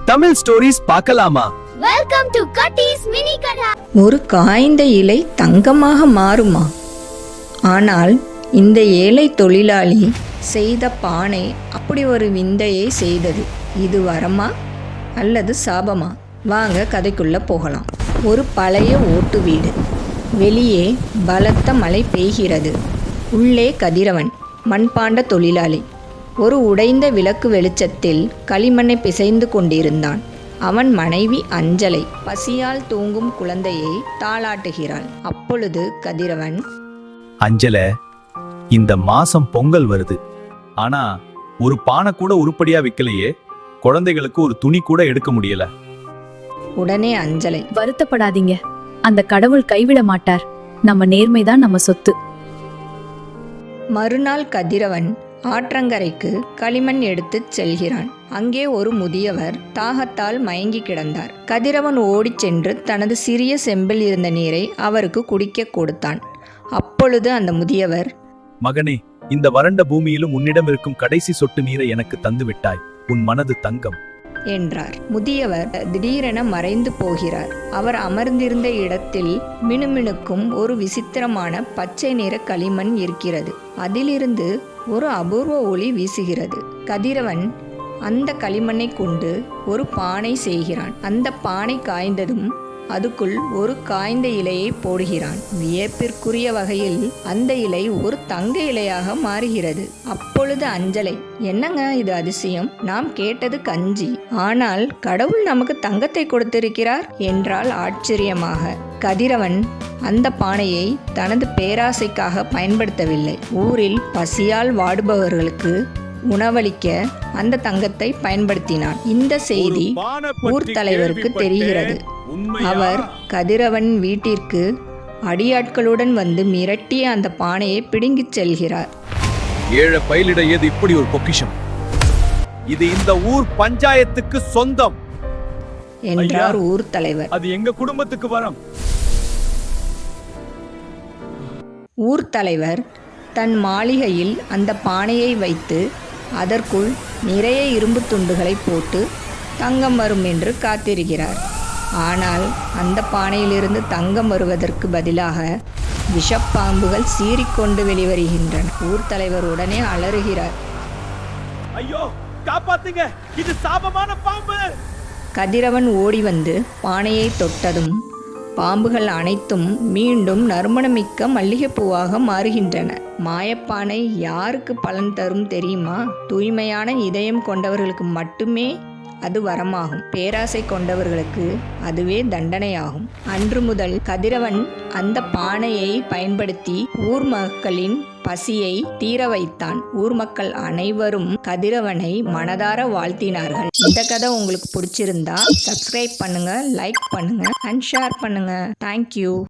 Tamil stories பார்க்கலாமா? Welcome to Kattis mini கதா. ஒரு காய்ந்த இலை தங்கமாக மாறுமா? ஆனால் இந்த ஏழை தொழிலாளி செய்த பானை அப்படி ஒரு விந்தையை செய்தது. இது வரமா அல்லது சாபமா? வாங்க கதைக்குள்ள போகலாம். ஒரு பழைய ஓட்டு வீடு. வெளியே பலத்த மழை பெய்கிறது. உள்ளே கதிரவன், மண்பாண்ட தொழிலாளி, ஒரு உடைந்த விளக்கு வெளிச்சத்தில் களிமண்ணை பிசைந்து கொண்டிருந்தான். அவன் மனைவி அஞ்சலை பசியால் தூங்கும் குழந்தையை தாளாட்டுகிறாள். அப்பொழுது கதிரவன், அஞ்சல, இந்த மாசம் பொங்கல் வருது, ஆனா ஒரு பானை கூட உருப்படியா விக்கலையே, குழந்தைகளுக்கு ஒரு துணி கூட எடுக்க முடியல. உடனே அஞ்சலை, வருத்தப்படாதீங்க, அந்த கடவுள் கைவிட மாட்டார், நம்ம நேர்மைதான் நம்ம சொத்து. மறுநாள் கதிரவன் ஆற்றங்கரைக்கு களிமண் எடுத்துச் செல்கிறான். அங்கே ஒரு முதியவர் தாகத்தால் மயங்கி கிடந்தார். கதிரவன் ஓடிச் சென்று தனது சிறிய செம்பில் இருந்த நீரை அவருக்கு குடிக்க கொடுத்தான். அப்பொழுது அந்த முதியவர், மகனே, இந்த வறண்ட பூமியிலும் உன்னிடம் இருக்கும் கடைசி சொட்டு நீரை எனக்கு தந்து விட்டாய். உன் மனது தங்கம் என்றார். முதியவர் திடீரென மறைந்து போகிறார். அவர் அமர்ந்திருந்த இடத்தில் மினுமினுக்கும் ஒரு விசித்திரமான பச்சை நிற களிமண் இருக்கிறது. அதிலிருந்து ஒரு அபூர்வ ஒளி வீசுகிறது. கதிரவன் அந்த களிமண்ணை கொண்டு ஒரு பானை செய்கிறான். அந்த பானை காய்ந்ததும் அதுக்குள் ஒரு காய்ந்த இலையை போடுகிறான். வியப்பிற்குரிய வகையில் அந்த இலை ஒரு தங்க இலையாக மாறுகிறது. அப்பொழுது அஞ்சலை, என்னங்க இது அதிசயம், நாம் கேட்டது கஞ்சி, ஆனால் கடவுள் நமக்கு தங்கத்தை கொடுத்திருக்கிறார் என்றால் ஆச்சரியமாக. கதிரவன் அந்த பானையை தனது பேராசைக்காக பயன்படுத்தவில்லை. ஊரில் பசியால் வாடுபவர்களுக்கு உணவளிக்க அந்த தங்கத்தை பயன்படுத்தினான். இந்த செய்தி ஊர் தலைவருக்கு தெரிகிறது. அவர் கதிரவன் வீட்டிற்கு அடியாட்களுடன் வந்து மிரட்டிய அந்த பானையை பிடுங்கிச் செல்கிறார். ஏழை பயிலிடையது இப்படி ஒரு பொக்கிஷம், இது இந்த ஊர் பஞ்சாயத்துக்கு சொந்தம் என்றார் ஊர் தலைவர். அது எங்க குடும்பத்துக்கு வரும். ஊர் தலைவர் தன் மாளிகையில் அந்த பானையை வைத்து அதற்குள் நிறைய இரும்பு துண்டுகளை போட்டு தங்கம் வரும் என்று காத்திருக்கிறார். ஆனால் அந்த பானையிலிருந்து தங்கம் வருவதற்கு பதிலாக விஷப்பாம்புகள் சீறிக்கொண்டு வெளிவருகின்றன. ஊர் தலைவர் உடனே அலறுகிறார். ஐயோ, காப்பாத்துங்க, இது சாபமான பாம்பு. கதிரவன் ஓடி வந்து பானையை தொட்டதும் பாம்புகள் அனைத்தும் மீண்டும் நறுமணமிக்க மல்லிகைப்பூவாக மாறுகின்றன. மாயப்பானை யாருக்கு பலன் தரும் தெரியுமா? தூய்மையான இதயம் கொண்டவர்களுக்கு மட்டுமே அது வரமாகும். பேராசை கொண்டவர்களுக்கு அதுவே தண்டனையாகும். அன்று முதல் கதிரவன் அந்த பானையை பயன்படுத்தி ஊர் மக்களின் பசியை தீர வைத்தான். ஊர் மக்கள் அனைவரும் கதிரவனை மனதார வாழ்த்தினார்கள். இந்த கதை உங்களுக்கு பிடிச்சிருந்தா சப்ஸ்கிரைப் பண்ணுங்க, லைக் பண்ணுங்க அண்ட் ஷேர் பண்ணுங்க. தேங்க்யூ.